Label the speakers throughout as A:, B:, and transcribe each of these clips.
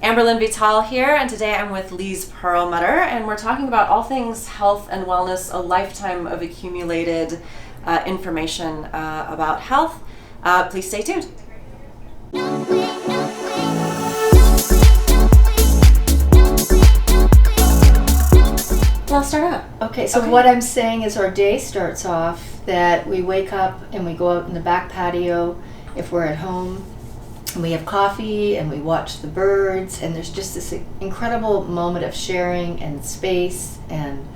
A: Amberlynn Vital here, and today I'm with Leize Perlmutter, and we're talking about all things health and wellness, a lifetime of accumulated information about health. Please stay tuned. Well, I'll start out.
B: Okay, so what I'm saying is our day starts off that we wake up and we go out in the back patio if we're at home, and we have coffee and we watch the birds, and there's just this incredible moment of sharing and space, and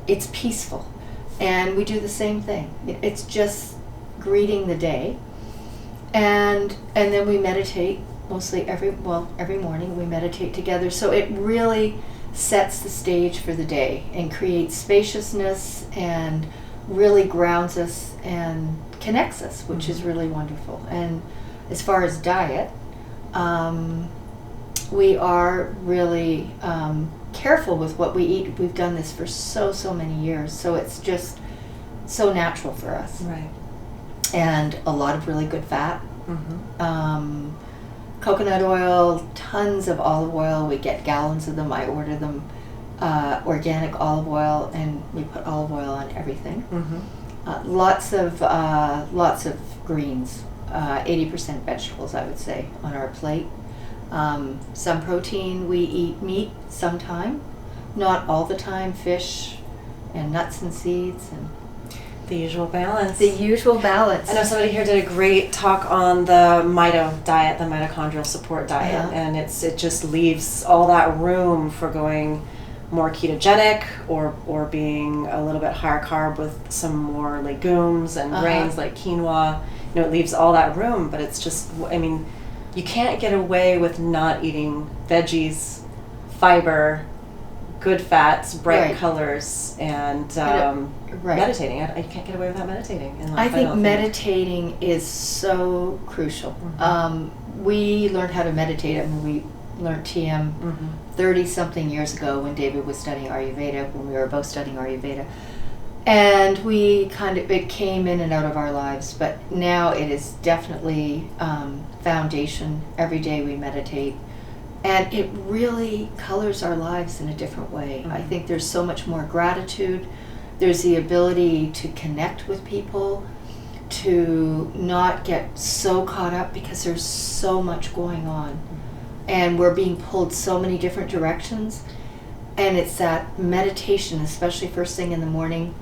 B: it's peaceful. And we do the same thing. It's just greeting the day. And then we meditate mostly every morning we meditate together. So it really sets the stage for the day and creates spaciousness and really grounds us and connects us, which is really wonderful. And as far as diet, we are really careful with what we eat. We've done this for so many years, so it's just so natural for us.
A: Right. And
B: a lot of really good fat. Coconut oil, tons of olive oil. We get gallons of them. I order them, organic olive oil, and we put olive oil on everything. Lots of greens. 80% vegetables, I would say, on our plate. Some protein. We eat meat sometime, not all the time. Fish and nuts and seeds and
A: the usual balance.
B: the usual balance.
A: I know somebody here did a great talk on the mito diet, the mitochondrial support diet, and it just leaves all that room for going more ketogenic or being a little bit higher carb with some more legumes and grains like quinoa. You know, it leaves all that room, but it's just, I mean, you can't get away with not eating veggies, fiber, good fats, bright colors, and meditating. I can't get away without meditating in life.
B: I think meditating is so crucial. We learned how to meditate. I mean, we learned TM 30-something years ago when David was studying Ayurveda, when we were both studying Ayurveda. And we it came in and out of our lives, but now it is definitely foundation. Every day we meditate, and it really colors our lives in a different way. I think there's so much more gratitude. There's the ability to connect with people, to not get so caught up because there's so much going on, and we're being pulled so many different directions. And it's that meditation, especially first thing in the morning,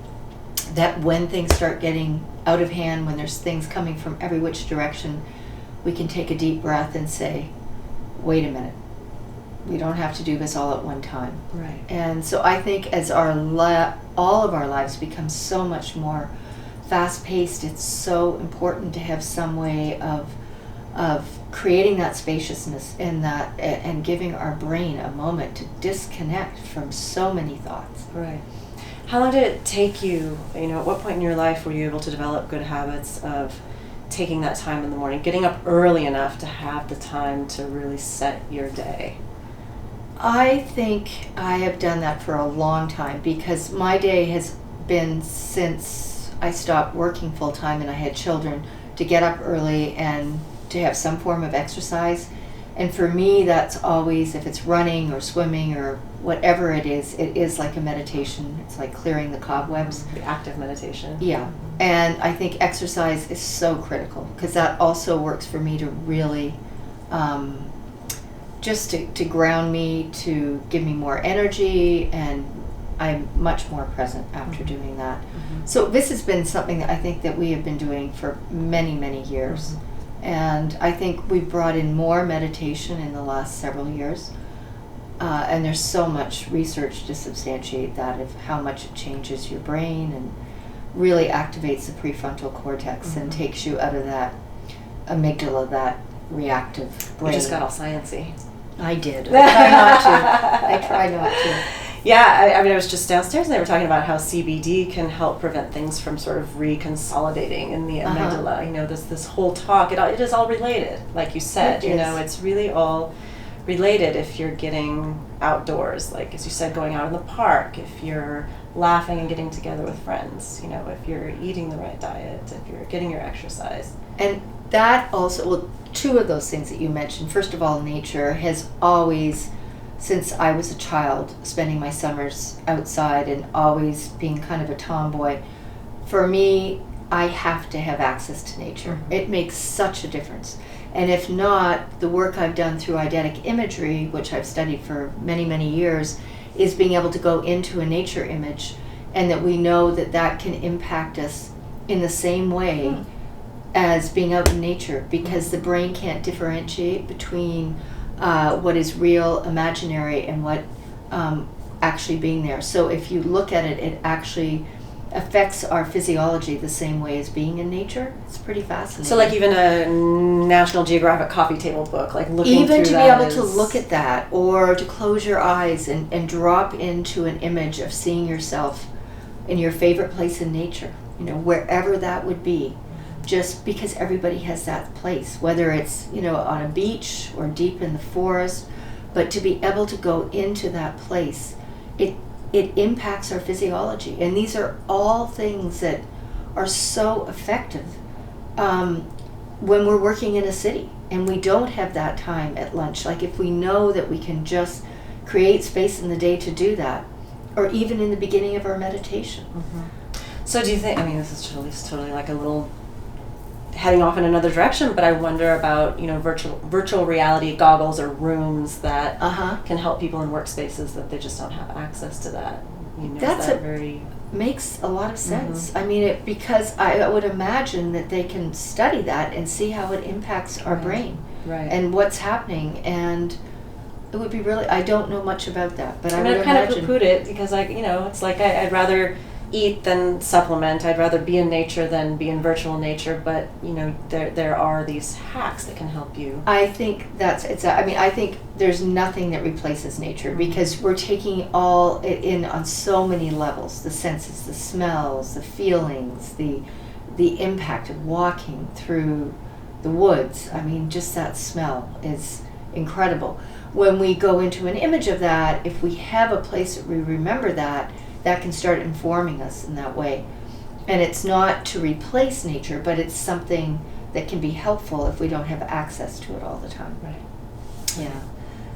B: that when things start getting out of hand, when there's things coming from every which direction, we can take a deep breath and say, wait a minute, we don't have to do this all at one time.
A: Right.
B: And so I think as all of our lives become so much more fast-paced, it's so important to have some way of creating that spaciousness and giving our brain a moment to disconnect from so many thoughts.
A: Right. How long did it take you, at what point in your life were you able to develop good habits of taking that time in the morning, getting up early enough to have the time to really set your day?
B: I think I have done that for a long time, because my day has been, since I stopped working full-time and I had children, to get up early and to have some form of exercise. And for me, that's always, if it's running or swimming or whatever it is like a meditation. It's like clearing the cobwebs.
A: The active meditation.
B: Yeah. And I think exercise is so critical, because that also works for me to really just to ground me, to give me more energy, and I'm much more present after doing that. So this has been something that I think that we have been doing for many years. And I think we've brought in more meditation in the last several years. And there's so much research to substantiate that, of how much it changes your brain and really activates the prefrontal cortex and takes you out of that amygdala, that reactive brain.
A: You just got all sciencey.
B: I did. I try not to.
A: Yeah, I mean, I was just downstairs and they were talking about how CBD can help prevent things from sort of reconsolidating in the amygdala. This whole talk, it is all related, like you said. It's really all related. If you're getting outdoors, like as you said, going out in the park, if you're laughing and getting together with friends, if you're eating the right diet, if you're getting your exercise.
B: And that also, well, two of those things that you mentioned. First of all, nature has always, since I was a child, spending my summers outside and always being kind of a tomboy, for me, I have to have access to nature. Mm-hmm. It makes such a difference. And if not, the work I've done through Eidetic imagery, which I've studied for many, many years, is being able to go into a nature image, and that we know that that can impact us in the same way as being out in nature, because the brain can't differentiate between what is real, imaginary, and what actually being there. So if you look at it, it actually affects our physiology the same way as being in nature. It's pretty fascinating.
A: So like even a National Geographic coffee table book, like looking
B: even
A: through
B: to
A: that
B: be able to look at that, or to close your eyes and drop into an image of seeing yourself in your favorite place in nature, wherever that would be, just because everybody has that place, whether it's on a beach or deep in the forest. But to be able to go into that place, it impacts our physiology. And these are all things that are so effective when we're working in a city and we don't have that time at lunch. Like if we know that we can just create space in the day to do that, or even in the beginning of our meditation.
A: Mm-hmm. So do you think, this is totally like a little heading off in another direction, but I wonder about, virtual reality goggles or rooms that can help people in workspaces that they just don't have access to that.
B: Makes a lot of sense. Mm-hmm. Because I would imagine that they can study that and see how it impacts our brain and what's happening. And it would be really, I don't know much about that, but I would imagine.
A: I've kind of poo-pooed it because it's like I'd rather eat than supplement. I'd rather be in nature than be in virtual nature, but there are these hacks that can help you.
B: I think I think there's nothing that replaces nature, because we're taking all it in on so many levels: the senses, the smells, the feelings, the impact of walking through the woods. Just that smell is incredible. When we go into an image of that, if we have a place that we remember that can start informing us in that way. And it's not to replace nature, but it's something that can be helpful if we don't have access to it all the time.
A: Right.
B: Yeah.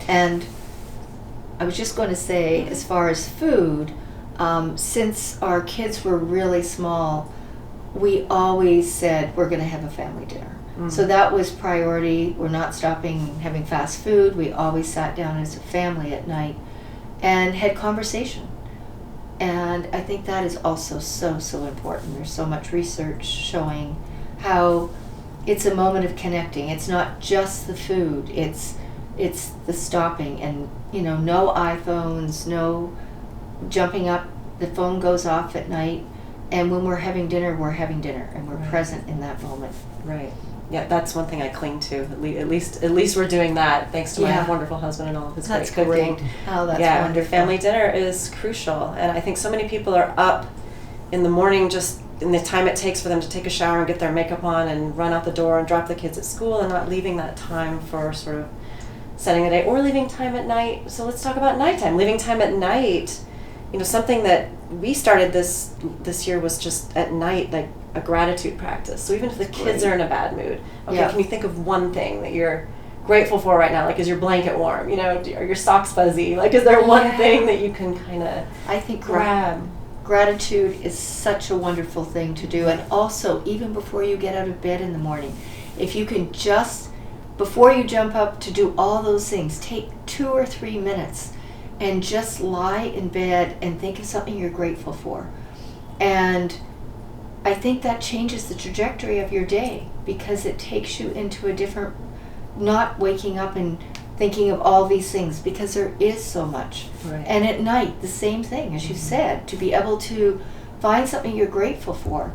B: And I was just going to say, as far as food, since our kids were really small, we always said we're going to have a family dinner. Mm-hmm. So that was priority. We're not stopping having fast food. We always sat down as a family at night and had conversation. And I think that is also so important. There's so much research showing how it's a moment of connecting. It's not just the food. It's the stopping, and no iPhones, no jumping up. The phone goes off at night, and when we're having dinner, and we're present in that moment.
A: Right. Yeah, that's one thing I cling to. At least we're doing that, thanks to my wonderful husband and all of his great cooking.
B: Oh, that's wonderful.
A: Family dinner is crucial, and I think so many people are up in the morning just in the time it takes for them to take a shower and get their makeup on and run out the door and drop the kids at school, and not leaving that time for sort of setting the day, or leaving time at night. So let's talk about nighttime. Leaving time at night, something that we started this year was just at night, like a gratitude practice. So even if the kids are in a bad mood, can you think of one thing that you're grateful for right now? Like, is your blanket warm? Are your socks fuzzy? Like, is there one thing that you can kind of grab?
B: Gratitude is such a wonderful thing to do. And also, even before you get out of bed in the morning, if you can just, before you jump up to do all those things, take 2 or 3 minutes and just lie in bed and think of something you're grateful for. And I think that changes the trajectory of your day, because it takes you into a different, not waking up and thinking of all these things, because there is so much.
A: Right.
B: And at night, the same thing, as you said, to be able to find something you're grateful for,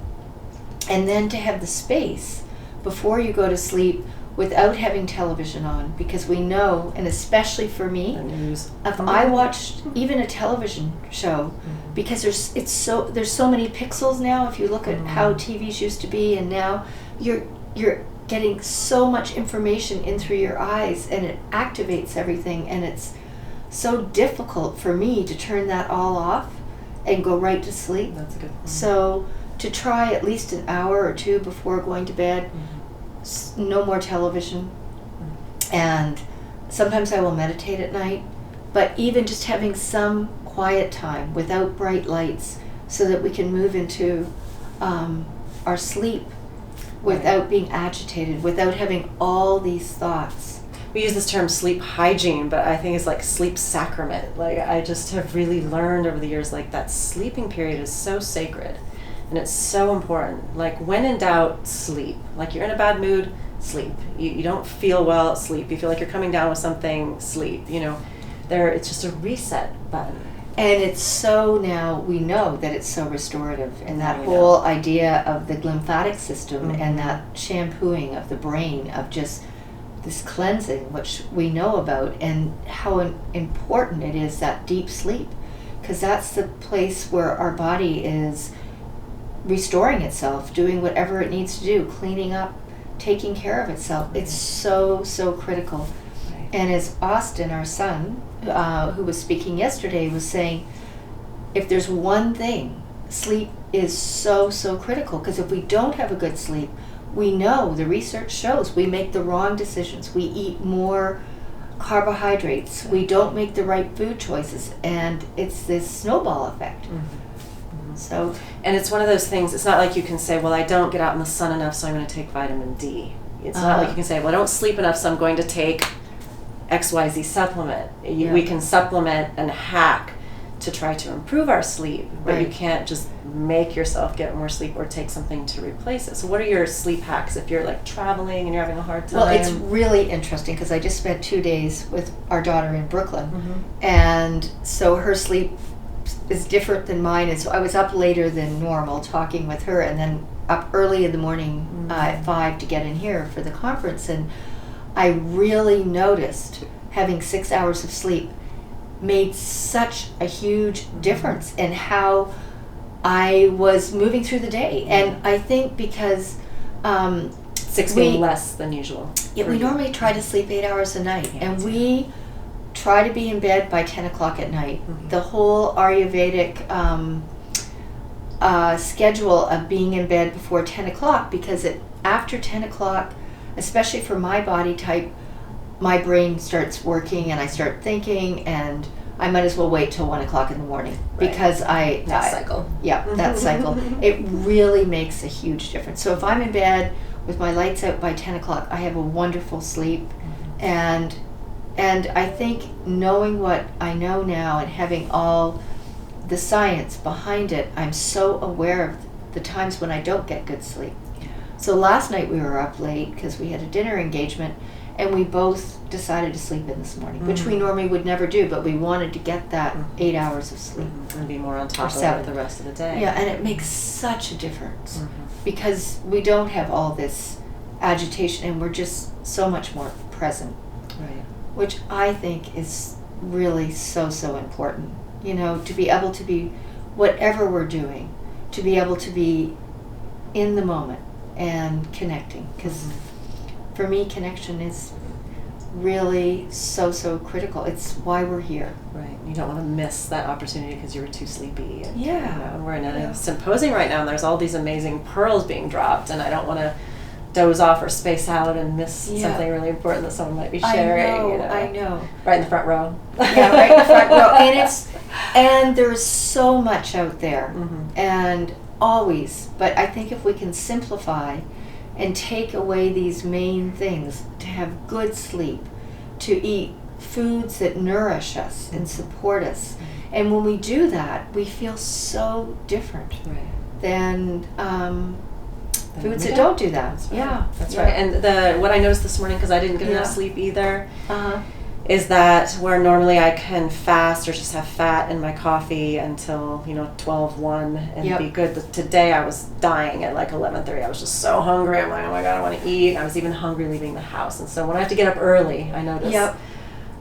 B: and then to have the space before you go to sleep without having television on, because we know, and especially for me, if I watch even a television show, because there's so many pixels now. If you look at how TVs used to be, and now you're getting so much information in through your eyes, and it activates everything, and it's so difficult for me to turn that all off and go right to sleep.
A: That's a good point.
B: So to try at least an hour or two before going to bed, no more television, and sometimes I will meditate at night, but even just having some quiet time without bright lights so that we can move into our sleep without being agitated, without having all these thoughts.
A: We use this term sleep hygiene, but I think it's like sleep sacrament. Like, I just have really learned over the years, like, that sleeping period is so sacred and it's so important. Like, when in doubt, sleep. Like, you're in a bad mood, sleep. You don't feel well, sleep. You feel like you're coming down with something, sleep. You know, it's just a reset button.
B: And it's so, now we know that it's so restorative, and that whole idea of the glymphatic system and that shampooing of the brain, of just this cleansing, which we know about, and how important it is, that deep sleep, because that's the place where our body is restoring itself, doing whatever it needs to do, cleaning up, taking care of itself. It's so, so critical. Right. And as Austin, our son, who was speaking yesterday, was saying, if there's one thing, sleep is so, so critical, because if we don't have a good sleep, we know, the research shows, we make the wrong decisions. We eat more carbohydrates. We don't make the right food choices, and it's this snowball effect. So,
A: and it's one of those things, it's not like you can say, well, I don't get out in the sun enough, so I'm going to take vitamin D. It's not like you can say, well, I don't sleep enough, so I'm going to take XYZ supplement. We can supplement and hack to try to improve our sleep, but you can't just make yourself get more sleep or take something to replace it. So what are your sleep hacks if you're like traveling and you're having a hard time?
B: Well, it's really interesting, because I just spent 2 days with our daughter in Brooklyn, and so her sleep is different than mine, and so I was up later than normal talking with her, and then up early in the morning at 5 to get in here for the conference. And I really noticed having 6 hours of sleep made such a huge difference in how I was moving through the day. And I think because
A: 6 being less than usual.
B: Yeah, we normally try to sleep 8 hours a night, and we try to be in bed by 10 o'clock at night. The whole Ayurvedic schedule of being in bed before 10 o'clock, because after 10 o'clock, especially for my body type, my brain starts working and I start thinking, and I might as well wait till 1 o'clock in the morning, because
A: that cycle.
B: Yeah, that cycle. It really makes a huge difference. So if I'm in bed with my lights out by 10 o'clock, I have a wonderful sleep. And I think knowing what I know now and having all the science behind it, I'm so aware of the times when I don't get good sleep. So last night we were up late because we had a dinner engagement, and we both decided to sleep in this morning, which we normally would never do, but we wanted to get that 8 hours of sleep.
A: And be more on top of it the rest of the day.
B: Yeah, and it makes such a difference, because we don't have all this agitation, and we're just so much more present.
A: Right.
B: Which I think is really so, so important. You know, to be able to be, whatever we're doing, to be able to be in the moment and connecting. Because for me, connection is really so, so critical. It's why we're here.
A: Right. You don't want to miss that opportunity because you were too sleepy. And,
B: Yeah.
A: We're in a symposium right now, and there's all these amazing pearls being dropped, and I don't want to doze off or space out and miss something really important that someone might be sharing.
B: I know.
A: Right in the front row.
B: Yeah, right in the front row. And there's so much out there, and always. But I think if we can simplify and take away these main things, to have good sleep, to eat foods that nourish us and support us, and when we do that, we feel so different than foods that don't do that.
A: That's right.
B: Yeah,
A: that's right. And what I noticed this morning, because I didn't get enough sleep either, is that where normally I can fast or just have fat in my coffee until 12:1 and be good. But today I was dying at like 11:30. I was just so hungry. I'm like, oh my god, I want to eat. And I was even hungry leaving the house. And so when I have to get up early, I notice.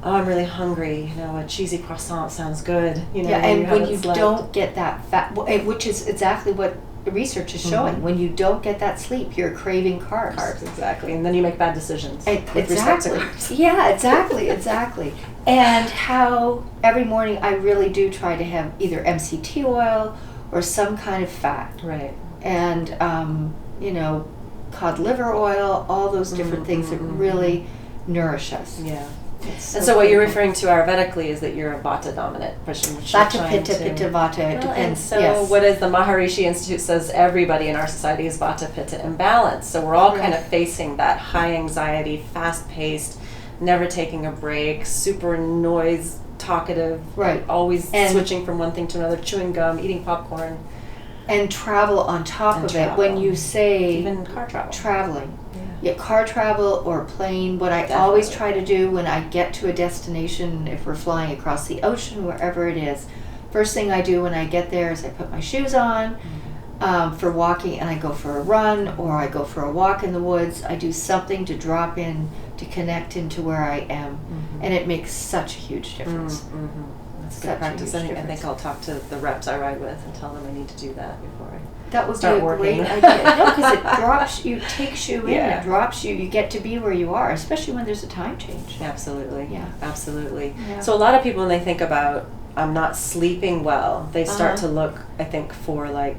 A: Oh, I'm really hungry. A cheesy croissant sounds good.
B: And when you don't get that fat, which is exactly what the research is showing, when you don't get that sleep, you're craving carbs.
A: Carbs, exactly. And then you make bad decisions.
B: Exactly. Yeah, exactly. And how every morning I really do try to have either MCT oil or some kind of fat.
A: Right.
B: And, cod liver oil, all those different things that really nourish us.
A: Yeah.
B: It's
A: And so what you're
B: critical.
A: referring to Ayurvedically is that you're a Vata dominant person. which you're
B: Vata,
A: trying
B: Pitta,
A: to-
B: Pitta, Vata, it
A: Well,
B: depends.
A: and so
B: yes.
A: what is the Maharishi Institute says everybody in our society is Vata Pitta imbalance. So we're all kind of facing that high anxiety, fast paced, never taking a break, super noise, talkative,
B: Right.
A: always
B: And-
A: switching from one thing to another, chewing gum, eating popcorn,
B: And travel on top
A: And
B: of it. When
A: travel.
B: you say
A: even car travel.
B: traveling,
A: Yeah.
B: yeah, car travel or plane, what I always try to do when I get to a destination, if we're flying across the ocean, wherever it is, first thing I do when I get there is I put my shoes on for walking, and I go for a run or I go for a walk in the woods. I do something to drop in, to connect into where I am, and it makes such a huge difference.
A: That's
B: Such
A: good
B: a
A: practice.
B: huge
A: I think
B: difference.
A: I'll talk to the reps I ride with and tell them I need to do that before I
B: That would
A: start
B: be a
A: working.
B: great idea. No, because it drops you, takes you in,
A: Yeah.
B: it drops you. You get to be where you are, especially when there's a time change.
A: Absolutely.
B: Yeah.
A: Absolutely.
B: Yeah.
A: So a lot of people, when they think about I'm not sleeping well, they start
B: Uh-huh.
A: to look, I think, for like,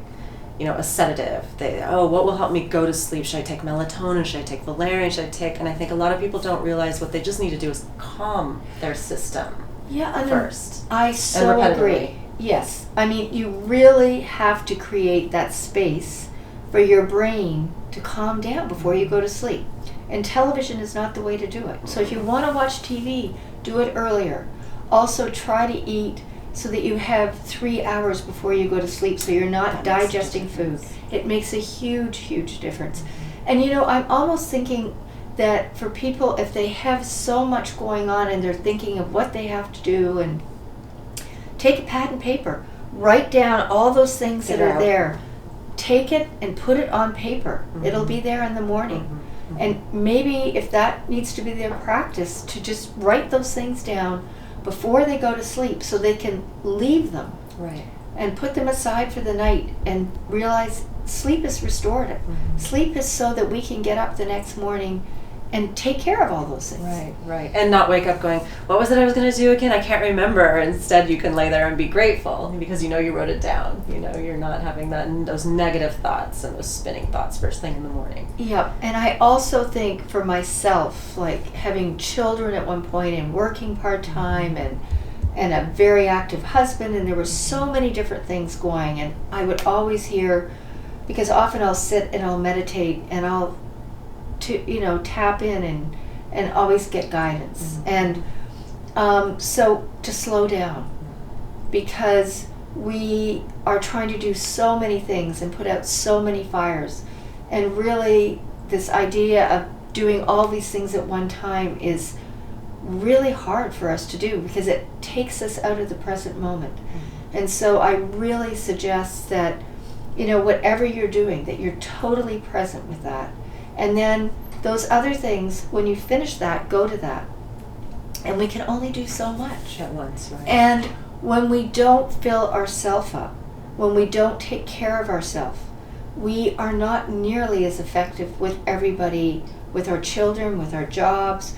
A: a sedative. What will help me go to sleep? Should I take melatonin? Should I take valerian? And I think a lot of people don't realize what they just need to do is calm their system
B: Yeah,
A: first.
B: I so
A: repetitively.
B: agree. Yes. I mean, you really have to create that space for your brain to calm down before you go to sleep. And television is not the way to do it. So if you want to watch TV, do it earlier. Also, try to eat so that you have 3 hours before you go to sleep so you're not
A: That makes
B: digesting
A: such a
B: food.
A: difference.
B: It makes a huge, huge difference. And I'm almost thinking that for people, if they have so much going on and they're thinking of what they have to do, and take a pad and paper, write down all those things that
A: Figure
B: are
A: out.
B: there, take it and put it on paper. It'll be there in the morning. And maybe if that needs to be their practice, to just write those things down before they go to sleep so they can leave them
A: Right.
B: and put them aside for the night and realize sleep is restorative. Sleep is so that we can get up the next morning and take care of all those things.
A: Right. And not wake up going, what was it I was going to do again? I can't remember. Instead, you can lay there and be grateful because you wrote it down. You're not having those negative thoughts and those spinning thoughts first thing in the morning.
B: Yep. And I also think for myself, like having children at one point and working part-time and a very active husband, and there were so many different things going, and I would always hear, because often I'll sit and I'll meditate and I'll tap in and always get guidance. And so to slow down, because we are trying to do so many things and put out so many fires, and really this idea of doing all these things at one time is really hard for us to do because it takes us out of the present moment. And so I really suggest that whatever you're doing, that you're totally present with that. And then those other things, when you finish that, go to that. And we can only do so much
A: At once, right?
B: And when we don't fill ourselves up, when we don't take care of ourselves, we are not nearly as effective with everybody, with our children, with our jobs,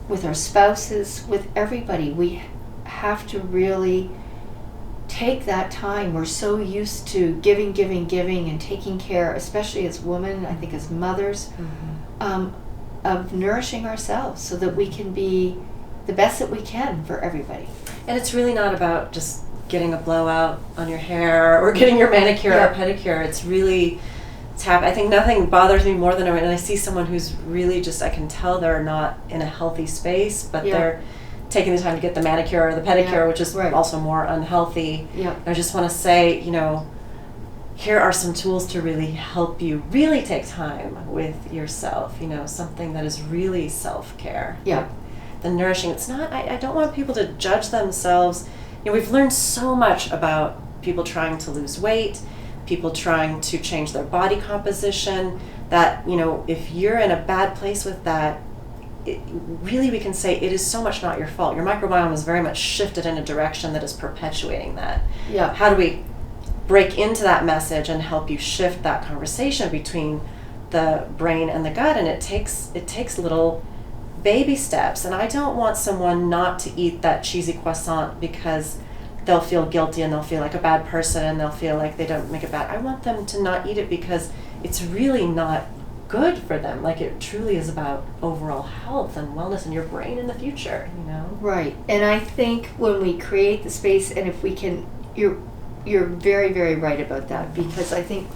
B: with our spouses, with everybody. We have to really take that time. We're so used to giving, and taking care, especially as women, I think as mothers, of nourishing ourselves so that we can be the best that we can for everybody.
A: And it's really not about just getting a blowout on your hair or getting your manicure or pedicure. I think nothing bothers me more than when I see someone who's really just, I can tell they're not in a healthy space, but they're taking the time to get the manicure or the pedicure, which is also more unhealthy. I just want to say, here are some tools to really help you really take time with yourself, something that is really self-care. The nourishing. It's not, I don't want people to judge themselves. We've learned so much about people trying to lose weight, people trying to change their body composition, that, if you're in a bad place with that, really we can say it is so much not your fault. Your microbiome is very much shifted in a direction that is perpetuating that. How do we break into that message and help you shift that conversation between the brain and the gut? And it takes little baby steps. And I don't want someone not to eat that cheesy croissant because they'll feel guilty and they'll feel like a bad person and they'll feel like they don't make it bad. I want them to not eat it because it's really not good for them. Like it truly is about overall health and wellness and your brain in the future, you know?
B: Right. And I think when we create the space, and if we can, you're very, very right about that, because I think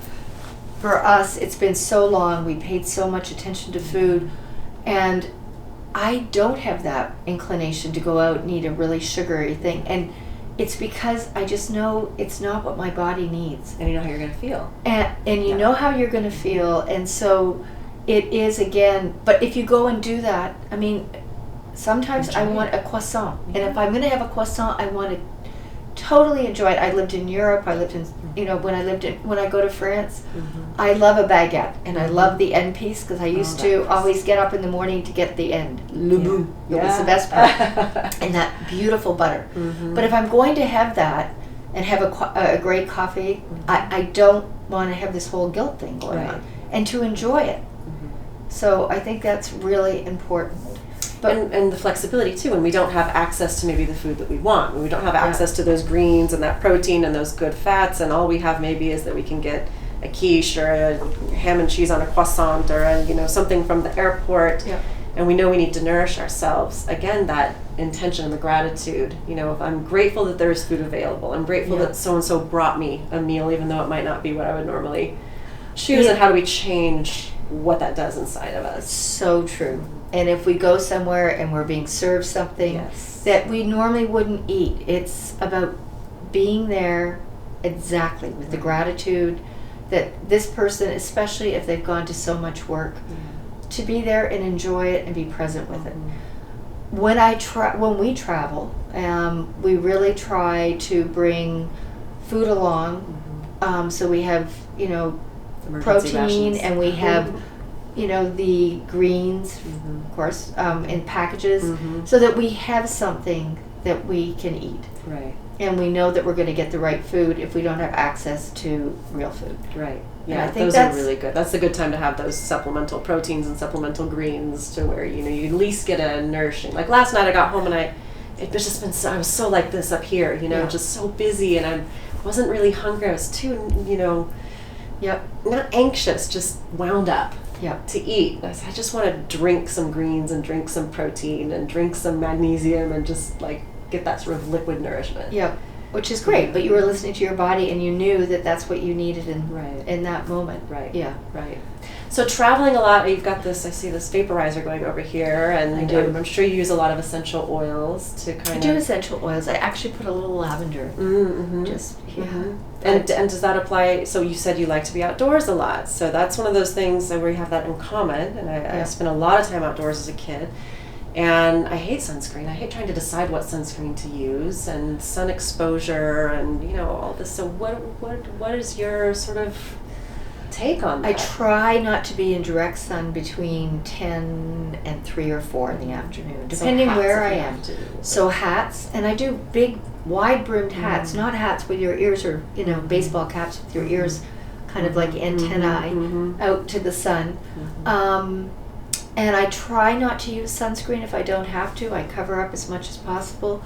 B: for us, it's been so long, we paid so much attention to food, and I don't have that inclination to go out and eat a really sugary thing. And it's because I just know it's not what my body needs.
A: And you know how you're going to feel.
B: And you know how you're going to feel. And so it is, again, but if you go and do that, I mean, sometimes I want a croissant. And if I'm going to have a croissant, I want to totally enjoy it. I lived in Europe. I lived in, when I go to France, I love a baguette, and I love the end piece, because I used to always get up in the morning to get the end. Le bout. It was the best part. And that beautiful butter. But if I'm going to have that and have a great coffee, I don't want to have this whole guilt thing going on, and to enjoy it. So I think that's really important.
A: But and the flexibility too, when we don't have access to maybe the food that we want, when we don't have access to those greens and that protein and those good fats, and all we have maybe is that we can get a quiche or a ham and cheese on a croissant, or something from the airport, and we know we need to nourish ourselves. Again, that intention and the gratitude. If I'm grateful that there's food available, I'm grateful that so and so brought me a meal, even though it might not be what I would normally choose. And how do we change what that does inside of us?
B: So true. And if we go somewhere and we're being served something that we normally wouldn't eat, it's about being there exactly with the gratitude that this person, especially if they've gone to so much work, to be there and enjoy it and be present with it. When we travel, we really try to bring food along. So we have, protein rations. And we have the greens, of course, in packages, so that we have something that we can eat.
A: Right.
B: And we know that we're going to get the right food if we don't have access to real food.
A: Right. Yeah, I think those are really good. That's a good time to have those supplemental proteins and supplemental greens, to where you at least get a nourishing. Like last night, I got home and I was so like this up here, just so busy, and I wasn't really hungry. I was too, not anxious, just wound up. To eat. I just want to drink some greens and drink some protein and drink some magnesium and just like get that sort of liquid nourishment.
B: Which is great, but you were listening to your body and you knew that that's what you needed in that moment.
A: Right. Right. So traveling a lot, you've got this, I see this vaporizer going over here, and I'm sure you use a lot of essential oils to kind of...
B: I do essential oils. I actually put a little lavender. Just,
A: And does that apply, so you said you like to be outdoors a lot, so that's one of those things where we have that in common, and I spent a lot of time outdoors as a kid, and I hate sunscreen. I hate trying to decide what sunscreen to use, and sun exposure, and all this. So what is your sort of take on that?
B: I try not to be in direct sun between 10 and 3 or 4 in the afternoon, depending where I am. So hats, and I do big, wide-brimmed hats, not hats with your ears are, baseball caps with your ears kind of like antennae out to the sun. And I try not to use sunscreen if I don't have to. I cover up as much as possible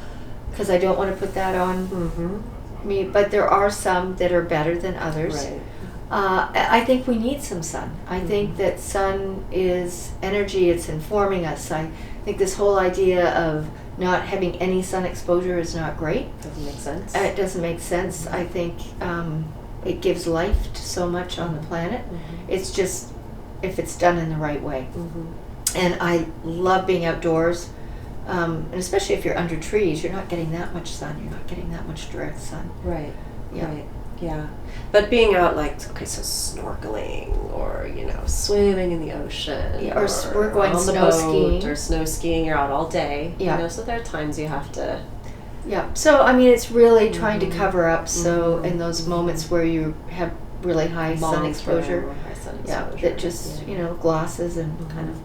B: because I don't want to put that on me. But there are some that are better than others.
A: Right.
B: I think we need some sun. I think that sun is energy. It's informing us. I think this whole idea of not having any sun exposure is not great.
A: Doesn't make sense.
B: It doesn't make sense. I think it gives life to so much on the planet. It's just if it's done in the right way. And I love being outdoors, and especially if you're under trees, you're not getting that much sun. You're not getting that much direct sun.
A: Right. Yeah. But being out, so snorkeling or, swimming in the ocean.
B: Or we're going snow skiing.
A: Or snow skiing, you're out all day. So there are times you have to...
B: So, it's really trying to cover up, so in those moments where you have really high sun exposure, that just, glosses and kind of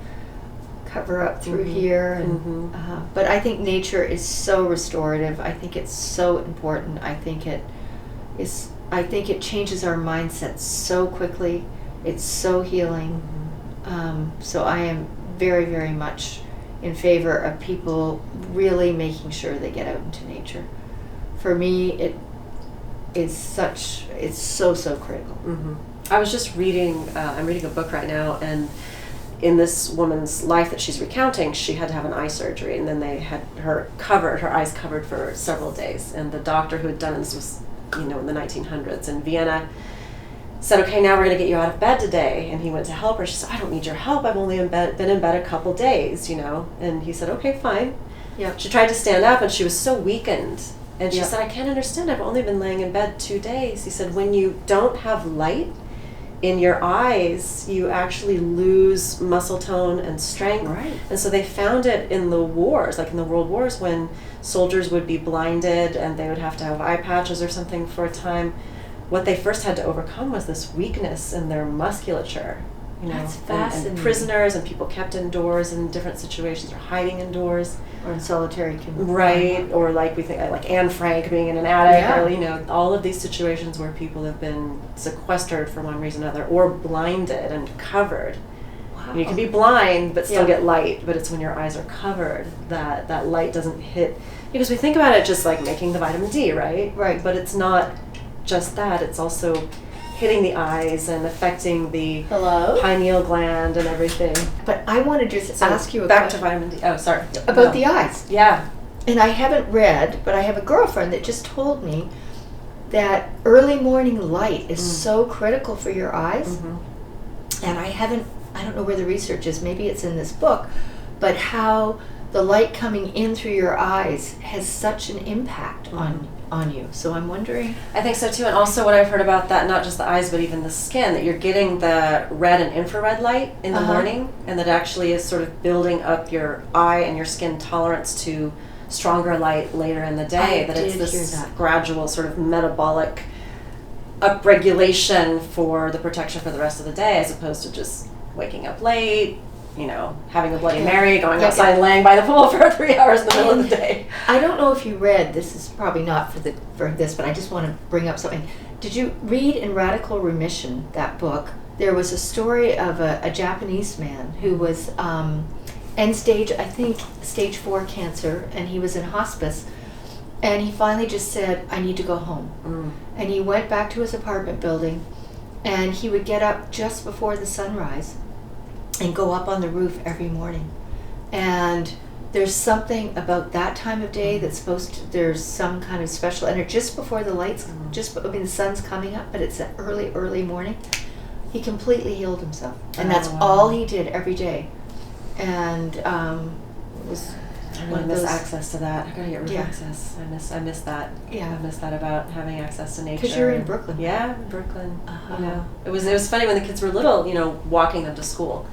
B: cover up through here. And but I think nature is so restorative. I think it's so important. I think it changes our mindset so quickly. It's so healing. So I am very, very much in favor of people really making sure they get out into nature. For me, it's so critical.
A: I was just reading, I'm reading a book right now, and in this woman's life that she's recounting, she had to have an eye surgery, and then they had her eyes covered for several days. And the doctor who had done this was, in the 1900s in Vienna, said, okay, now we're going to get you out of bed today. And he went to help her. She said, I don't need your help. I've only been in bed a couple days, And he said, okay, fine.
B: Yeah.
A: She tried to stand up, and she was so weakened. And she
B: Yeah.
A: said, I can't understand. I've only been laying in bed 2 days. He said, when you don't have light in your eyes, you actually lose muscle tone and strength.
B: Right.
A: And so they found it in the wars, like in the world wars, when soldiers would be blinded and they would have to have eye patches or something for a time. What they first had to overcome was this weakness in their musculature.
B: That's
A: and
B: fascinating.
A: prisoners and people kept indoors in different situations, or hiding indoors.
B: Or in solitary confinement.
A: Right, or like we think, like Anne Frank being in an attic,
B: Yeah.
A: or all of these situations where people have been sequestered for one reason or another, or blinded and covered.
B: Wow.
A: And you can be blind but still
B: Yeah.
A: get light, but it's when your eyes are covered that light doesn't hit. Because we think about it just like making the vitamin D, right?
B: Right.
A: But it's not just that; it's also hitting the eyes and affecting the
B: Hello?
A: pineal gland and everything.
B: But I want to just ask you a
A: back to
B: question
A: vitamin D. Oh, sorry.
B: about
A: No.
B: the eyes.
A: Yeah.
B: And I haven't read, but I have a girlfriend that just told me that early morning light is so critical for your eyes.
A: Mm-hmm.
B: And I don't know where the research is, maybe it's in this book, but how the light coming in through your eyes has such an impact on you. So I'm wondering.
A: I think so too, and also what I've heard about that, not just the eyes but even the skin, that you're getting the red and infrared light in the morning, and that actually is sort of building up your eye and your skin tolerance to stronger light later in the day.
B: I
A: that it's
B: did
A: this
B: hear that.
A: gradual sort of metabolic upregulation for the protection for the rest of the day, as opposed to just waking up late, having a Bloody Mary, going outside and laying by the pool for 3 hours in the middle of the day.
B: I don't know if you read, this is probably not for this, but I just want to bring up something. Did you read in Radical Remission, that book? There was a story of a Japanese man who was end stage, I think stage 4 cancer, and he was in hospice. And he finally just said, I need to go home. And he went back to his apartment building, and he would get up just before the sunrise and go up on the roof every morning. And there's something about that time of day that's there's some kind of special energy just before the lights, the sun's coming up, but it's an early morning. He completely healed himself. And that's all he did every day. And it was
A: I miss access to that. I gotta get rid of access. I miss that.
B: Yeah.
A: I miss that about having access to nature.
B: Because you're in Brooklyn.
A: Yeah, Brooklyn. It was funny when the kids were little. Walking them to school.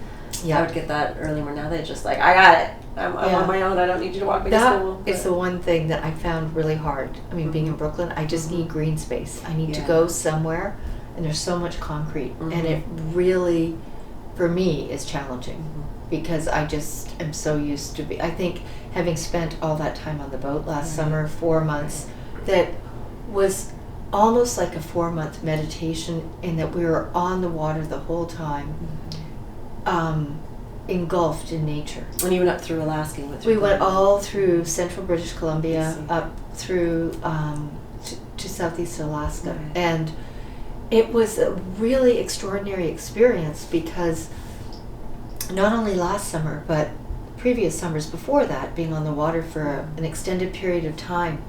B: Yeah.
A: I would get that early. Where now they just like, I got it. I'm on my own. I don't need you to walk me to school.
B: It's the one thing that I found really hard. I mean, being in Brooklyn, I just need green space. I need to go somewhere, and there's so much concrete, and it really, for me, is challenging. Because I just am so used to I think having spent all that time on the boat last summer, 4 months, that was almost like a 4-month meditation in that we were on the water the whole time, engulfed in nature.
A: And you went up through Alaska.
B: We went all through central British Columbia, up through to southeast Alaska.
A: Right.
B: And it was a really extraordinary experience because not only last summer, but previous summers before that, being on the water for an extended period of time,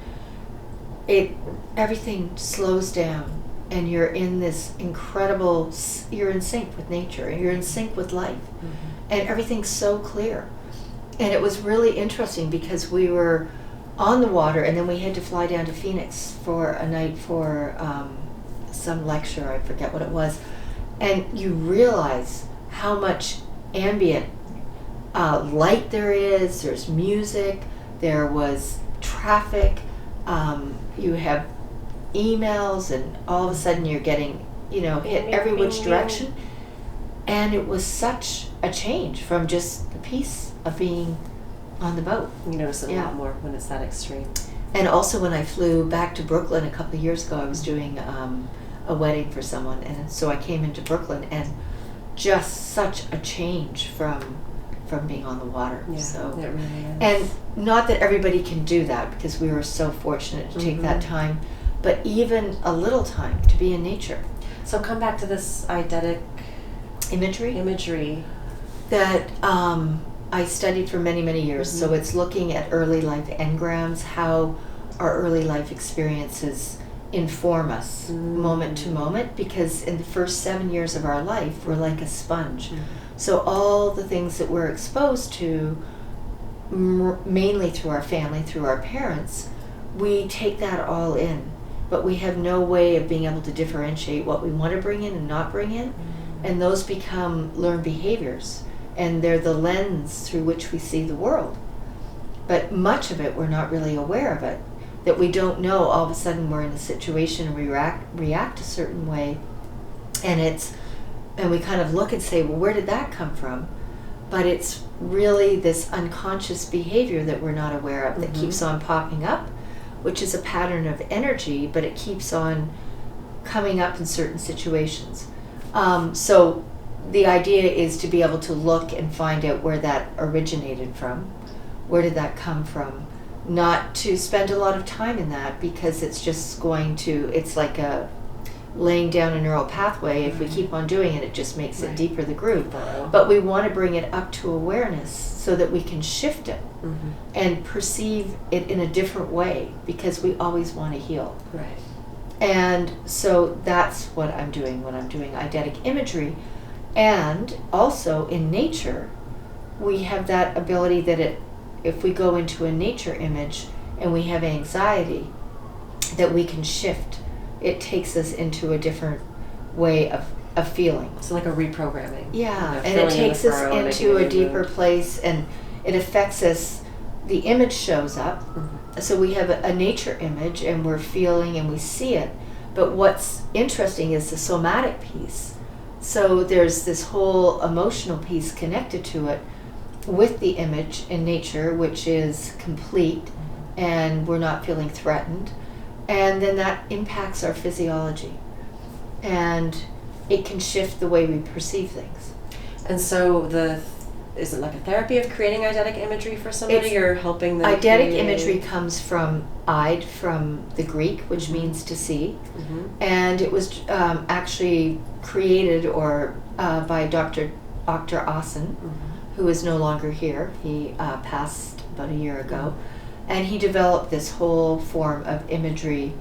B: everything slows down, and you're in this incredible, you're in sync with nature, and you're in sync with life, and everything's so clear. And it was really interesting because we were on the water, and then we had to fly down to Phoenix for a night for some lecture, I forget what it was, and you realize how much ambient light there is. There's music, there was traffic, you have emails, and all of a sudden you're getting hit every which direction, and it was such a change from just the peace of being on the boat.
A: You notice it a lot more when it's that extreme.
B: And also when I flew back to Brooklyn a couple of years ago, I was doing a wedding for someone, and so I came into Brooklyn, and just such a change from being on the water.
A: Yeah,
B: so
A: it really is.
B: And not that everybody can do that, because we were so fortunate to take that time, but even a little time to be in nature.
A: So come back to this eidetic imagery.
B: That I studied for many, many years. So it's looking at early life engrams, how our early life experiences inform us moment to moment, because in the first 7 years of our life, we're like a sponge. So all the things that we're exposed to, mainly through our family, through our parents, we take that all in. But we have no way of being able to differentiate what we want to bring in and not bring in. And those become learned behaviors. And they're the lens through which we see the world. But much of it, we're not really aware of it. That we don't know, all of a sudden we're in a situation and we react a certain way. And we kind of look and say, well, where did that come from? But it's really this unconscious behavior that we're not aware of that keeps on popping up, which is a pattern of energy, but it keeps on coming up in certain situations. So the idea is to be able to look and find out where that originated from. Where did that come from? Not to spend a lot of time in that, because it's just it's like laying down a neural pathway. If we keep on doing it, it just makes it deeper, the groove. But we want to bring it up to awareness so that we can shift it and perceive it in a different way, because we always want to heal.
A: Right.
B: And so that's what I'm doing when I'm doing eidetic imagery. And also in nature, we have that ability that if we go into a nature image and we have anxiety, that we can shift. It takes us into a different way of feeling.
A: So like a reprogramming.
B: Yeah, and it takes us into a deeper place, and it affects us. The image shows up. So we have a nature image and we're feeling and we see it. But what's interesting is the somatic piece. So there's this whole emotional piece connected to it with the image in nature, which is complete, and we're not feeling threatened. And then that impacts our physiology. And it can shift the way we perceive things.
A: And so is it like a therapy of creating eidetic imagery for somebody, or helping them?
B: Eidetic imagery comes from Eid, from the Greek, which means to see. And it was actually created by Dr. Asen, who is no longer here. He passed about a year ago. And he developed this whole form of imagery,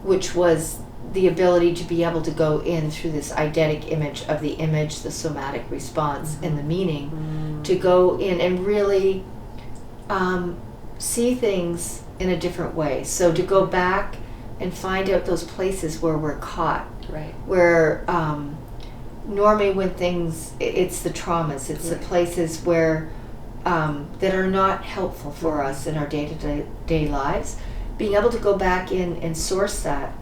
B: which was the ability to be able to go in through this eidetic image of the image, the somatic response, and the meaning, to go in and really see things in a different way. So to go back and find out those places where we're caught, where normally when it's the traumas, it's the places where that are not helpful for us in our day-to-day lives, being able to go back in and source that,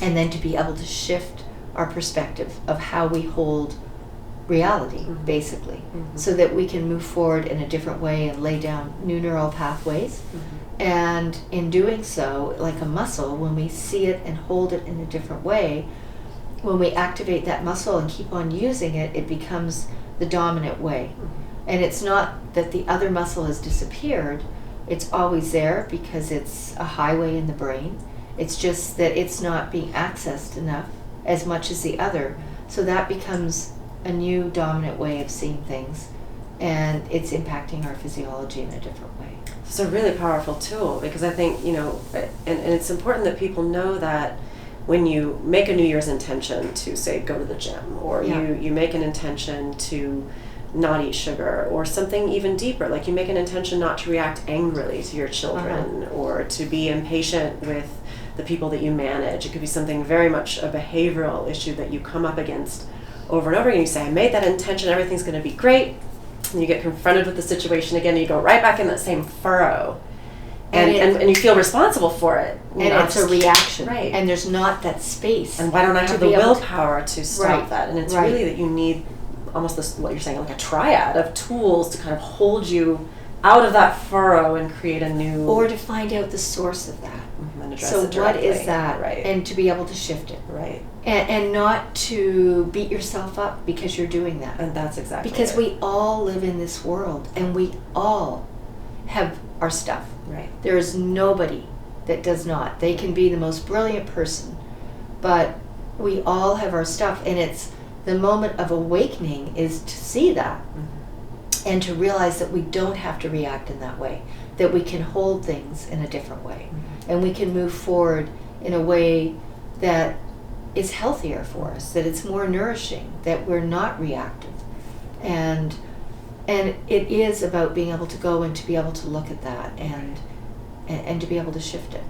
B: and then to be able to shift our perspective of how we hold reality, basically, so that we can move forward in a different way and lay down new neural pathways. And in doing so, like a muscle, when we see it and hold it in a different way, when we activate that muscle and keep on using it, it becomes the dominant way. And it's not that the other muscle has disappeared, it's always there because it's a highway in the brain. It's just that it's not being accessed enough as much as the other. So that becomes a new dominant way of seeing things, and it's impacting our physiology in a different way.
A: It's a really powerful tool, because I think, and it's important that people know that when you make a New Year's intention to, say, go to the gym, or you make an intention to not eat sugar, or something even deeper, like you make an intention not to react angrily to your children, or to be impatient with the people that you manage. It could be something very much a behavioral issue that you come up against over and over again. You say, I made that intention, everything's going to be great, and you get confronted with the situation again, and you go right back in that same furrow, and you feel responsible for it.
B: And it's a reaction, and there's not that space.
A: And why don't I have the willpower to stop that? And it's really that you need almost this, what you're saying, like a triad of tools to kind of hold you out of that furrow and create a new...
B: Or to find out the source of that.
A: And address
B: so
A: it directly.
B: What is that? And to be able to shift it. And not to beat yourself up because you're doing that.
A: And that's exactly
B: because we all live in this world, and we all have our stuff. There is nobody that does not. They can be the most brilliant person, but we all have our stuff, and it's the moment of awakening is to see that and to realize that we don't have to react in that way, that we can hold things in a different way, and we can move forward in a way that is healthier for us, that it's more nourishing, that we're not reactive. And it is about being able to go and to be able to look at that and to be able to shift it.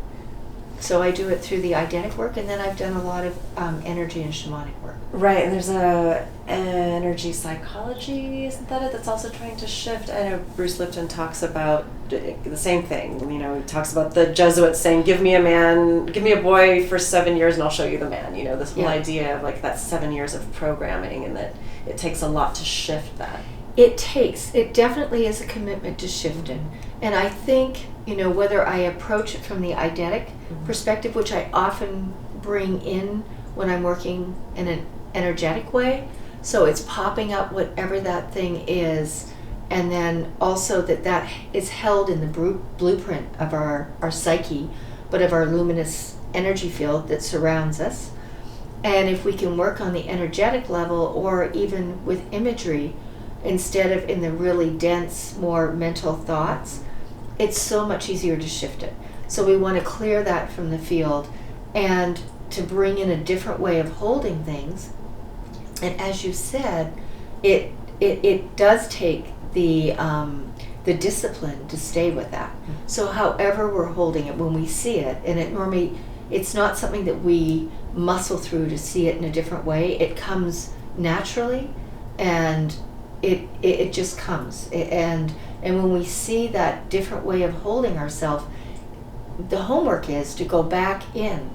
B: So I do it through the Eidetic work, and then I've done a lot of energy and shamanic work.
A: Right, and there's a energy psychology, isn't that it, that's also trying to shift? I know Bruce Lipton talks about the same thing. You know, he talks about the Jesuits saying, give me a boy for 7 years and I'll show you the man. You know, this whole idea of like that 7 years of programming, and that it takes a lot to shift that.
B: It definitely is a commitment to shifting. And I think, you know, whether I approach it from the Eidetic perspective, which I often bring in when I'm working in an energetic way, so it's popping up whatever that thing is, and then also that is held in the blueprint of our psyche, but of our luminous energy field that surrounds us. And if we can work on the energetic level, or even with imagery, instead of in the really dense, more mental thoughts, it's so much easier to shift it. So we want to clear that from the field and to bring in a different way of holding things. And as you said, it does take the discipline to stay with that. So however we're holding it, when we see it, and it's not something that we muscle through to see it in a different way. It comes naturally, and it just comes. And when we see that different way of holding ourselves, the homework is to go back in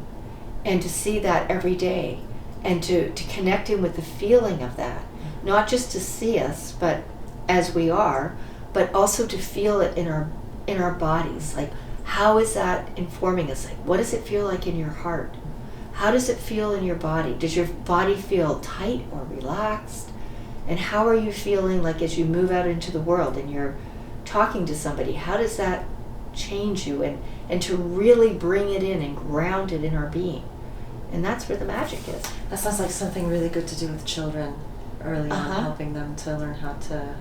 B: and to see that every day, and to connect in with the feeling of that. Not just to see us, but as we are, but also to feel it in our bodies. Like, how is that informing us? Like, what does it feel like in your heart? How does it feel in your body? Does your body feel tight or relaxed? And how are you feeling like as you move out into the world and you're talking to somebody? How does that change you? And to really bring it in and ground it in our being. And that's where the magic is.
A: That sounds like something really good to do with children early on, helping them to learn how to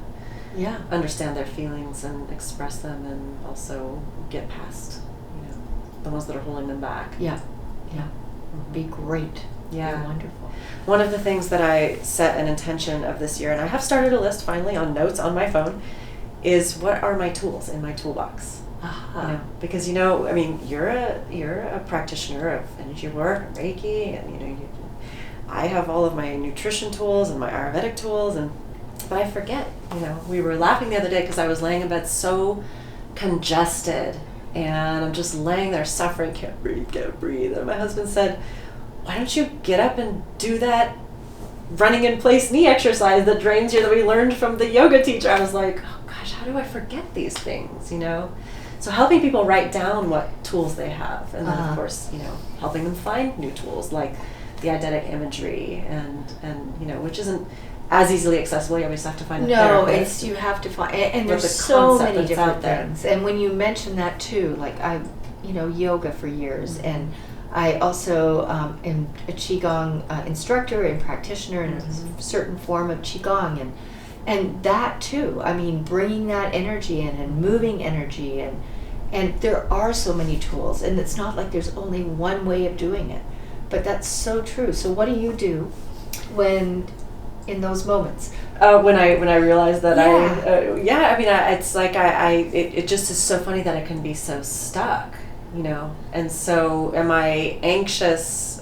A: understand their feelings and express them, and also get past, you know, the ones that are holding them back.
B: Yeah. Be great.
A: Yeah.
B: Be wonderful.
A: One of the things that I set an intention of this year, and I have started a list finally on notes on my phone, is what are my tools in my toolbox? You know, because, you know, I mean, you're a practitioner of energy work, Reiki, and, you know, I have all of my nutrition tools and my Ayurvedic tools, but I forget. You know, we were laughing the other day because I was laying in bed so congested, and I'm just laying there suffering, can't breathe. And my husband said, why don't you get up and do that running in place knee exercise that drains you, that we learned from the yoga teacher? I was like, oh gosh, how do I forget these things, you know? So helping people write down what tools they have, and then of course, you know, helping them find new tools like the Eidetic imagery, and you know, which isn't as easily accessible. You always have to find a therapist.
B: You have to find, and there's so many different things. And when you mention that too, like I, you know, yoga for years, and I also am a Qigong instructor and practitioner in a certain form of Qigong, and that too. I mean, bringing that energy in and moving energy, and there are so many tools, and it's not like there's only one way of doing it, but that's so true. So what do you do when in those moments?
A: When I realize that I mean, it's like it just is so funny that I can be so stuck, you know. And so, am I anxious?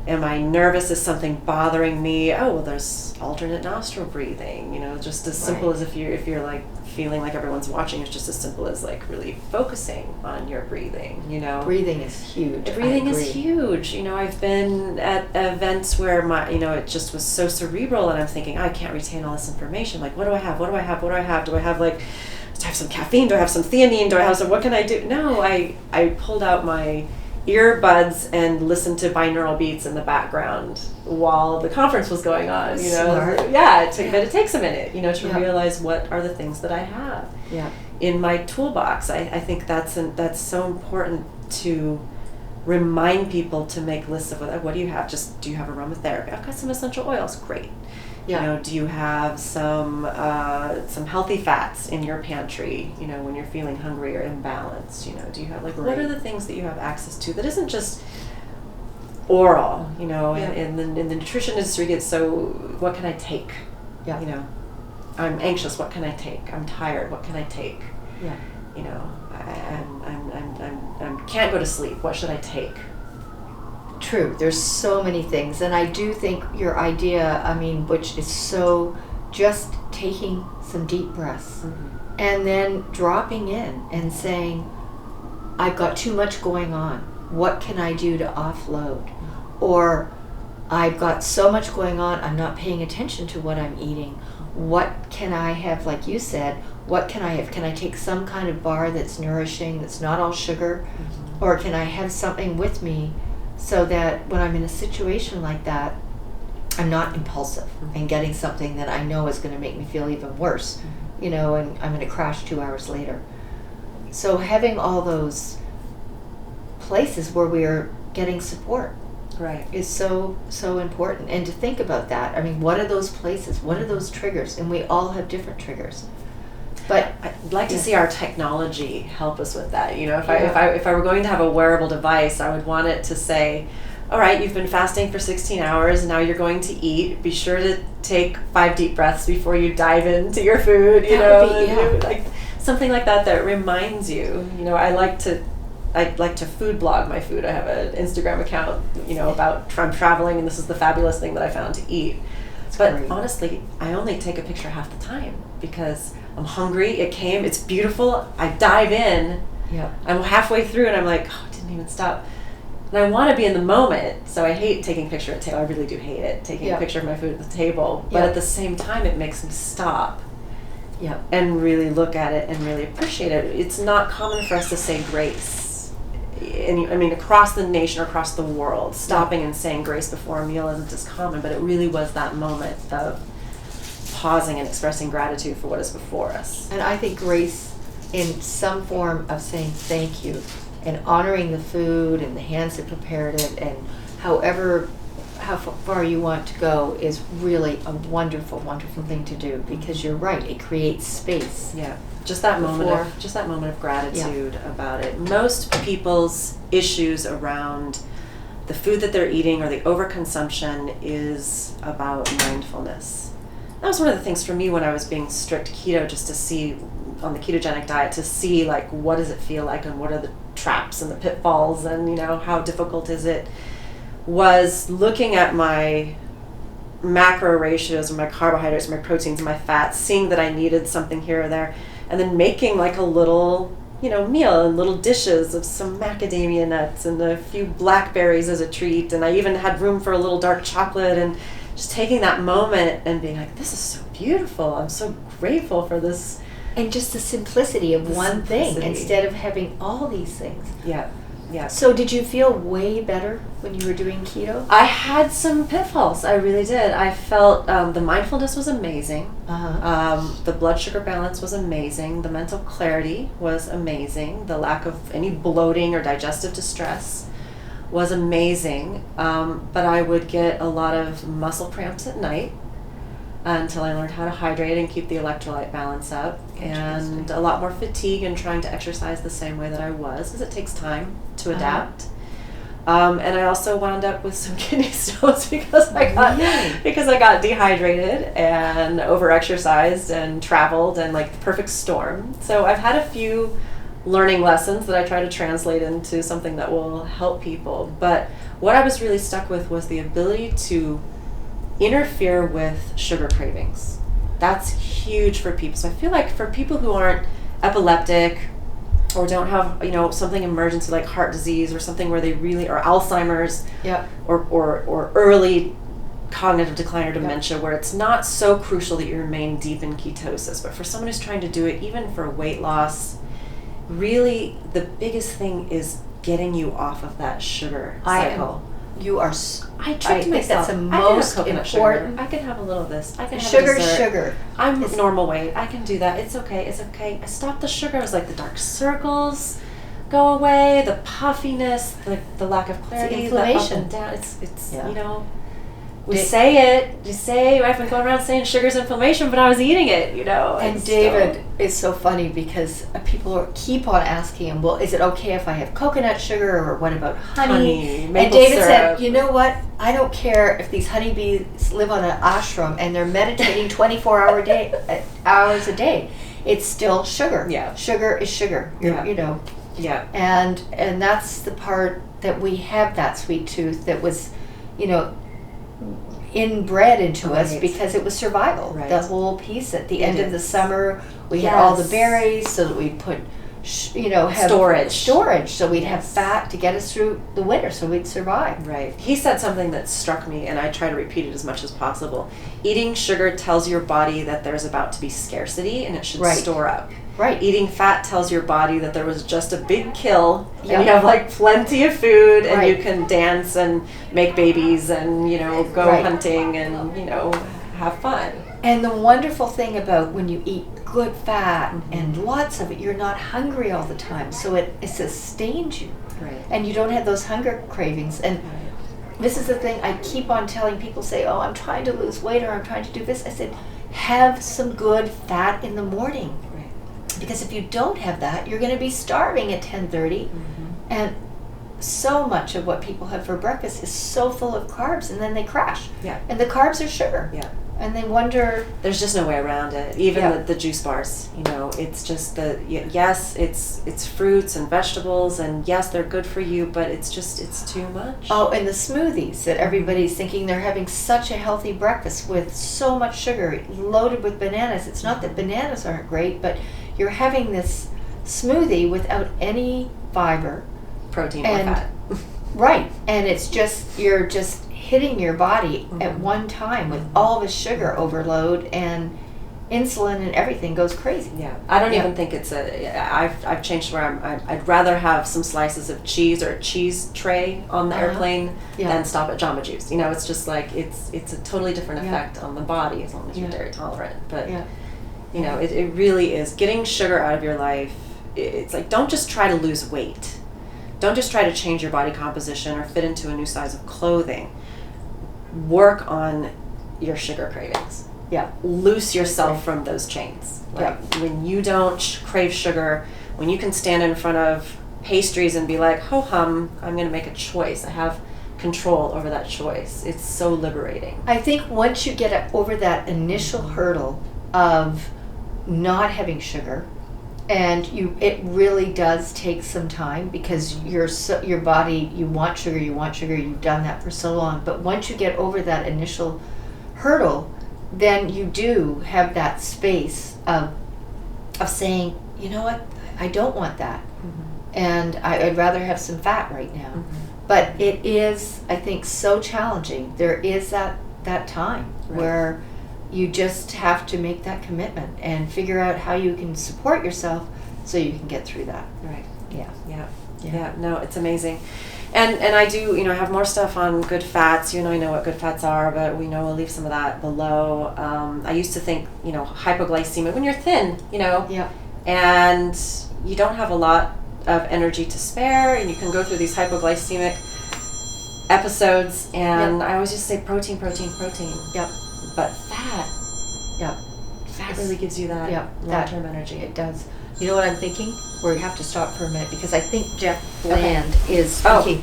A: Am I nervous? Is something bothering me? Oh, well, there's alternate nostril breathing, you know, just as simple as if you're like feeling like everyone's watching, it's just as simple as like really focusing on your breathing, you know.
B: Breathing is huge.
A: Breathing is huge. You know, I've been at events where it just was so cerebral, and I'm thinking, I can't retain all this information. Like, what do I have? Do I have like, do I have some caffeine? Do I have some theanine? Do I have some, what can I do? No, I pulled out my earbuds and listened to binaural beats in the background while the conference was going on, you know.
B: Smart.
A: Yeah, but it takes a minute, you know, to realize what are the things that I have in my toolbox. I think that's so important to remind people to make lists of what do you have? Just, do you have aromatherapy? I've got some essential oils. Great.
B: Yeah.
A: You know, do you have some healthy fats in your pantry, you know, when you're feeling hungry or imbalanced? You know, do you have, like, what are the things that you have access to that isn't just oral, you know?
B: Yeah.
A: In the nutrition industry, it's so, what can I take?
B: Yeah.
A: You know, I'm anxious, what can I take? I'm tired, what can I take?
B: Yeah.
A: You know, I can't go to sleep, what should I take?
B: True. There's so many things. And I do think your idea, I mean, which is so just taking some deep breaths and then dropping in and saying, I've got too much going on. What can I do to offload? Or I've got so much going on, I'm not paying attention to what I'm eating. What can I have, like you said, what can I have? Can I take some kind of bar that's nourishing, that's not all sugar? Or can I have something with me so that when I'm in a situation like that, I'm not impulsive and getting something that I know is going to make me feel even worse, you know, and I'm going to crash 2 hours later. So having all those places where we are getting support is so important. And to think about that, I mean, what are those places? What are those triggers? And we all have different triggers. But
A: I'd like to see our technology help us with that. You know, if I were going to have a wearable device, I would want it to say, all right, you've been fasting for 16 hours, now you're going to eat. Be sure to take 5 deep breaths before you dive into your food, you know, like something like that reminds you. You know, I like to food blog my food. I have an Instagram account, you know, about I'm traveling and this is the fabulous thing that I found to eat. But honestly, I only take a picture half the time because I'm hungry, it's beautiful, I dive in, I'm halfway through and I'm like, oh, it didn't even stop. And I want to be in the moment, so I hate taking a picture at the table. I really do hate it, taking a picture of my food at the table. But at the same time, it makes me stop and really look at it and really appreciate it. It's not common for us to say grace. And I mean, across the nation, across the world, stopping and saying grace before a meal isn't as common, but it really was that moment of pausing and expressing gratitude for what is before us.
B: And I think grace in some form of saying thank you and honoring the food and the hands that prepared it and how far you want to go is really a wonderful, wonderful thing to do, because you're right, it creates space.
A: Yeah. Just that moment of gratitude about it. Most people's issues around the food that they're eating or the overconsumption is about mindfulness. That was one of the things for me when I was being strict keto, just to see on the ketogenic diet, to see like what does it feel like and what are the traps and the pitfalls and, you know, how difficult is it, was looking at my macro ratios, my carbohydrates, my proteins, my fats, seeing that I needed something here or there, and then making like a little, you know, meal and little dishes of some macadamia nuts and a few blackberries as a treat, and I even had room for a little dark chocolate, and just taking that moment and being like, this is so beautiful, I'm so grateful for this.
B: And just the simplicity of one thing instead of having all these things.
A: Yeah.
B: So did you feel way better when you were doing keto?
A: I had some pitfalls. I really did. I felt the mindfulness was amazing. The blood sugar balance was amazing. The mental clarity was amazing. The lack of any bloating or digestive distress was amazing. But I would get a lot of muscle cramps at night until I learned how to hydrate and keep the electrolyte balance up, and a lot more fatigue and trying to exercise the same way that I was, because it takes time to adapt. And I also wound up with some kidney stones because I got dehydrated and overexercised and traveled, and like the perfect storm. So I've had a few learning lessons that I try to translate into something that will help people. But what I was really stuck with was the ability to interfere with sugar cravings. That's huge for people. So I feel like for people who aren't epileptic or don't have, you know, something emergency like heart disease or something where they really, or Alzheimer's, or early cognitive decline or dementia, where it's not so crucial that you remain deep in ketosis. But for someone who's trying to do it even for weight loss, really the biggest thing is getting you off of that sugar cycle.
B: I think that's the most important.
A: Sugar. I can have a little of this. I can have
B: sugar.
A: Normal weight. I can do that. It's okay. I stopped the sugar. I was like, the dark circles go away, the puffiness, the lack of clarity,
B: the inflammation.
A: the up and down. It's
B: Yeah.
A: you know, you say, I've been going around saying sugar's inflammation, but I was eating it, you know.
B: And David is so funny because people keep on asking him, well, is it okay if I have coconut sugar, or what about honey?
A: Maple
B: and David
A: syrup.
B: said, you know what? I don't care if these honeybees live on an ashram and they're meditating 24 hours a day. It's still sugar.
A: Yeah.
B: Sugar is sugar.
A: Yeah.
B: You know.
A: Yeah.
B: And that's the part that we have, that sweet tooth that was, you know, inbred into us because it was survival.
A: Right.
B: The whole piece at the end of the summer, we had all the berries so that we'd put, have storage so we'd have fat to get us through the winter so we'd survive.
A: Right. He said something that struck me, and I try to repeat it as much as possible. Eating sugar tells your body that there's about to be scarcity and it should store up.
B: Right.
A: Eating fat tells your body that there was just a big kill and you have like plenty of food and you can dance and make babies and, you know, go hunting and, you know, have fun.
B: And the wonderful thing about when you eat good fat and lots of it, you're not hungry all the time. So it sustains you.
A: Right.
B: And you don't have those hunger cravings. And this is the thing I keep on telling people, say, oh, I'm trying to lose weight or I'm trying to do this. I said, have some good fat in the morning. Because if you don't have that, you're going to be starving at 10:30, and so much of what people have for breakfast is so full of carbs, and then they crash.
A: Yeah.
B: And the carbs are sugar.
A: Yeah.
B: And they wonder.
A: There's just no way around it. Even the juice bars, you know, it's just yes, it's fruits and vegetables, and yes, they're good for you, but it's too much.
B: Oh, and the smoothies that everybody's thinking they're having such a healthy breakfast with so much sugar, loaded with bananas. It's not that bananas aren't great, but you're having this smoothie without any fiber,
A: protein or fat.
B: Right, and it's just, you're just hitting your body at one time with all this sugar overload, and insulin and everything goes crazy.
A: Yeah, I don't even think it's I've changed where I'd rather have some slices of cheese or a cheese tray on the airplane than stop at Jamba Juice. You know, it's just like it's a totally different effect on the body as long as you're dairy tolerant. But you know, it really is getting sugar out of your life. It's like, don't just try to lose weight. Don't just try to change your body composition or fit into a new size of clothing. Work on your sugar cravings.
B: Yeah.
A: Loose yourself from those chains. Like when you don't crave sugar, when you can stand in front of pastries and be like, ho hum, I'm going to make a choice. I have control over that choice. It's so liberating.
B: I think once you get over that initial hurdle of not having sugar, and it really does take some time, because your body, you want sugar, you've done that for so long, but once you get over that initial hurdle, then you do have that space of saying, you know what, I don't want that, and I'd rather have some fat right now. But it is, I think, so challenging. There is that time where you just have to make that commitment and figure out how you can support yourself so you can get through that.
A: Right.
B: Yeah.
A: No, it's amazing. And I do, you know, have more stuff on good fats. You and I know what good fats are, but we know we'll leave some of that below. I used to think, you know, hypoglycemia, when you're thin, you know, and you don't have a lot of energy to spare, and you can go through these hypoglycemic episodes, and I always just say protein. But fat, fat really gives you that long-term energy.
B: It does. You know what I'm thinking? We have to stop for a minute, because I think Jeff Bland is speaking.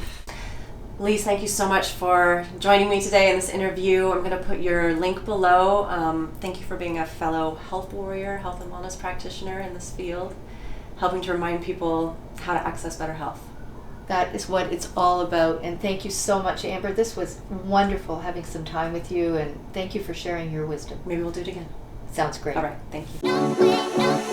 A: Leize, thank you so much for joining me today in this interview. I'm going to put your link below. Thank you for being a fellow health warrior, health and wellness practitioner in this field, helping to remind people how to access better health.
B: That is what it's all about. And thank you so much, Amber. This was wonderful having some time with you, and thank you for sharing your wisdom.
A: Maybe we'll do it again.
B: Sounds great.
A: All right. Thank you.